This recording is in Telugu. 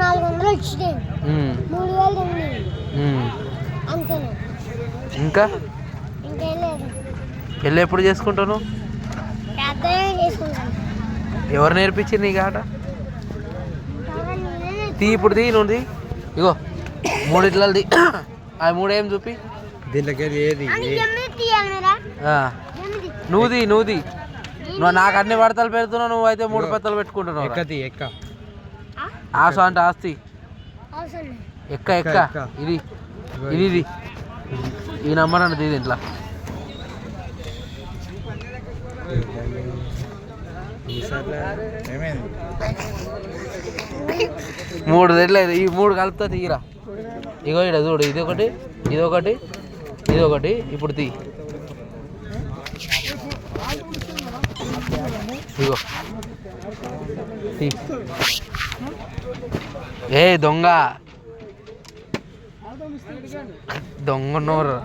400 వచ్చినాయి. 3000 ఉన్నాయి. అంతేనా? ఇంకా ఇంకా లేదు. పెళ్ళి ఎప్పుడు చేసుకుంటాను? చేసుకుంటాను. ఎవరు నేర్పించింది నీకు ఆట? తీ ఇప్పుడు తీ నువ్వు తీ. ఇగో 3 ఇట్లది. ఆ 3 ఏం చూపి దీంట్లోకి ఏది నువ్వు నాకు అన్ని పడతలు పెడుతున్నావు, నువ్వు అయితే 3 పెత్తలు పెట్టుకుంటున్నావు. ఎక్క ఆశ అంటే ఆస్తి. ఎక్క ఎక్క ఇది ఇది ఇది ఈ నంబర్ అంటే దీంట్లో 3 తెట్లేదు. ఈ 3 కలుపుతా తీరా. ఇగో ఇక్కడ చూడు, ఇదొకటి ఇదొకటి ఇదొకటి. ఇప్పుడు తీ. ఇగో తీ. ఏ దొంగ దొంగ నోరు.